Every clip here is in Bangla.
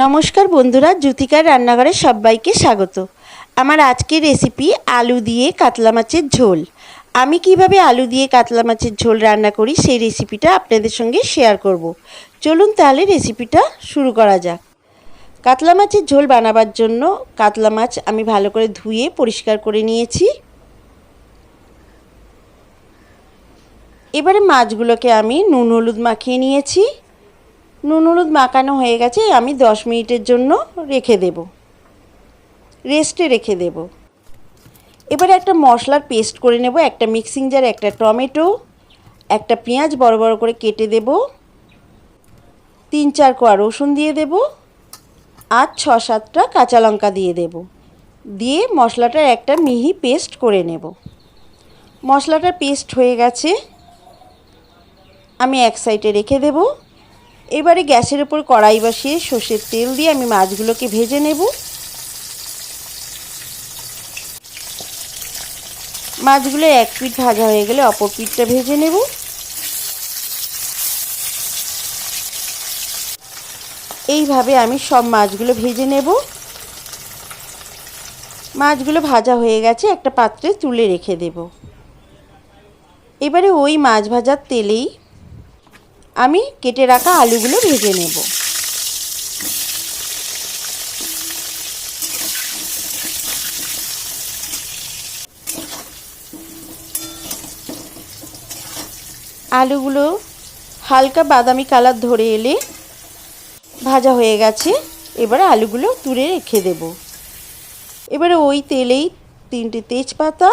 নমস্কার বন্ধুরা, জুথিকার রান্নাঘরে সবাইকে স্বাগত। আমার আজকের রেসিপি আলু দিয়ে কাতলা মাছের ঝোল। আমি কিভাবে আলু দিয়ে কাতলা মাছের ঝোল রান্না করি সেই রেসিপিটা আপনাদের সঙ্গে শেয়ার করব। চলুন তাহলে রেসিপিটা শুরু করা যাক। কাতলা মাছের ঝোল বানাবার জন্য কাতলা মাছ আমি ভালো করে ধুয়ে পরিষ্কার করে নিয়েছি। এবারে মাছগুলোকে আমি নুন হলুদ মাখিয়ে নিয়েছি। নুন হলুদ মাখানো হয়ে গেছে, আমি 10 মিনিটের জন্য রেস্টে রেখে দেব। এবারে একটা মশলার পেস্ট করে নেব। একটা মিক্সিং জারে একটা টমেটো, একটা পেঁয়াজ বড় বড় করে কেটে দেব, 3-4 কোয়া রসুন দিয়ে দেব, আর 6-7টা কাঁচা লঙ্কা দিয়ে দেব। দিয়ে মশলাটার একটা মিহি পেস্ট করে নেব। মশলাটার পেস্ট হয়ে গেছে, আমি এক সাইডে রেখে দেব। এবারে গ্যাসের উপর কড়াই বসিয়ে সর্ষের তেল দিয়ে আমি মাছগুলোকে ভেজে নেব। মাছগুলো এক পিঠ ভাজা হয়ে গেলে অপর পিঠটা ভেজে নেব। এইভাবে আমি সব মাছগুলো ভেজে নেব। মাছগুলো ভাজা হয়ে গেছে, একটা পাত্রে তুলে রেখে দেব। এবারে ওই মাছ ভাজার তেলেই আমি কেটে রাখা আলুগুলো ভেজে নেব। আলুগুলো হালকা বাদামি কালার ধরে এলে ভাজা হয়ে গেছে। এবারে আলুগুলো তুলে রেখে দেব। এবারে ওই তেলেই 3টে তেজপাতা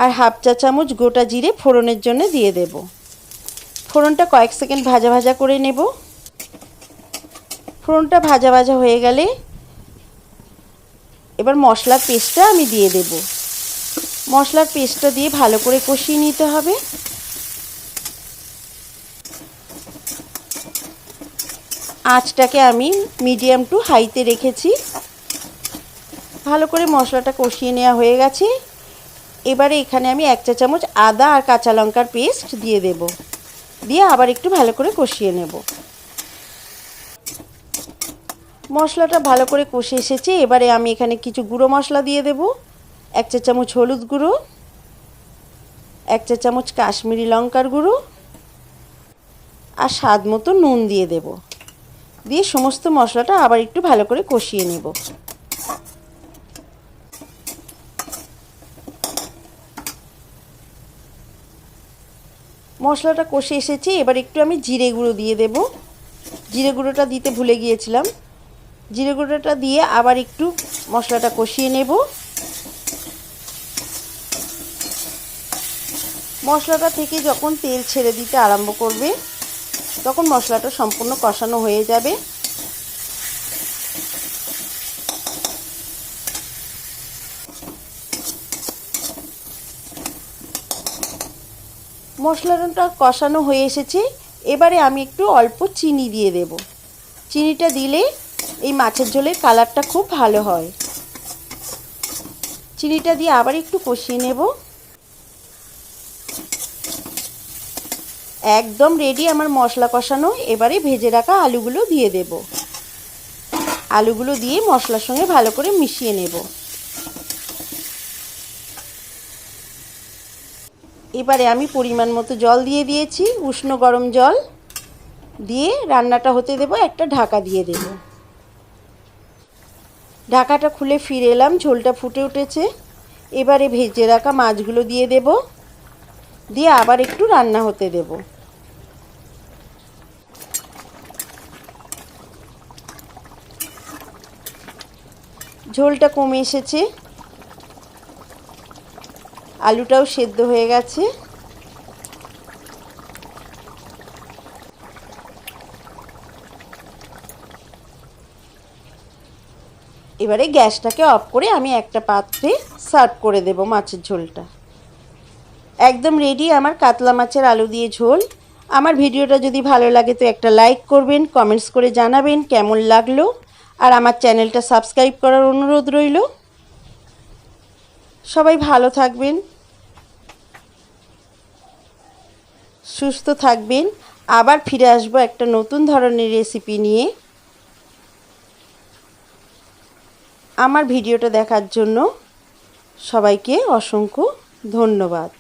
আর হাফ চা চামচ গোটা জিরে ফোড়নের জন্য দিয়ে দেব। ফোড়নটা কয়েক সেকেন্ড ভাজা ভাজা করে নেব। ফোড়নটা ভাজা ভাজা হয়ে গেলে এবার মশলার পেস্টটা আমি দিয়ে দেব। মশলার পেস্টটা দিয়ে ভালো করে কষিয়ে নিতে হবে। আঁচটাকে আমি মিডিয়াম টু হাইতে রেখেছি। ভালো করে মশলাটা কষিয়ে নেওয়া হয়ে গেছে। এবারে এখানে আমি 1 চা চামচ আদা আর কাঁচা লঙ্কার পেস্ট দিয়ে দেব। দিয়ে আবার একটু ভালো করে কষিয়ে নেব। মশলাটা ভালো করে কষে এসেছে। এবারে আমি এখানে কিছু গুঁড়ো মশলা দিয়ে দেব। 1 চা চামচ হলুদ গুঁড়ো, 1 চা চামচ কাশ্মীরি লঙ্কার গুঁড়ো আর স্বাদ মতো নুন দিয়ে দেব। দিয়ে সমস্ত মশলাটা আবার একটু ভালো করে কষিয়ে নেব। মশলাটা কষে এসেছে। এবার একটু আমি জিরে গুঁড়ো দিয়ে দেব। জিরে গুঁড়োটা দিতে ভুলে গিয়েছিলাম। জিরে গুঁড়োটা দিয়ে আবার একটু মশলাটা কষিয়ে নেব। মশলাটা থেকে যখন তেল ছেড়ে দিতে আরম্ভ করবে তখন মশলাটা সম্পূর্ণ কষানো হয়ে যাবে। মশলাটা কষানো হয়ে এসেছে। এবারে আমি একটু অল্প চিনি দিয়ে দেব। চিনিটা দিলে এই মাছের ঝোলের কালারটা খুব ভালো হয়। চিনিটা দিয়ে আবার একটু কষিয়ে নেব। একদম রেডি আমার মশলা কষানো। এবারে ভেজে রাখা আলুগুলো দিয়ে দেব। আলুগুলো দিয়ে মশলার সঙ্গে ভালো করে মিশিয়ে নেব। এবারে আমি পরিমাণ মতো জল দিয়ে দিয়েছি, উষ্ণ গরম জল দিয়ে রান্নাটা হতে দেব। একটা ঢাকা দিয়ে দেব। ঢাকাটা খুলে ফিরে এলাম, ঝোলটা ফুটে উঠেছে। এবারে ভেজে রাখা মাছগুলো দিয়ে দেব। দিয়ে আবার একটু রান্না হতে দেব। ঝোলটা কমে এসেছে, আলুটাও সেদ্ধ হয়ে গেছে। এবারে গ্যাসটাকে অফ করে আমি একটা পাত্রে সার্ভ করে দেব মাছের ঝোলটা। একদম রেডি আমার কাতলা মাছের আলু দিয়ে ঝোল। আমার ভিডিওটা যদি ভালো লাগে তো একটা লাইক করবেন, কমেন্টস করে জানাবেন কেমন লাগলো। আর আমার চ্যানেলটা সাবস্ক্রাইব করার অনুরোধ রইল। সবাই ভালো থাকবেন, সুস্থ থাকবেন। আবার ফিরে আসবো একটা নতুন ধরনের রেসিপি নিয়ে। আমার ভিডিওটা দেখার জন্য সবাইকে অসংখ্য ধন্যবাদ।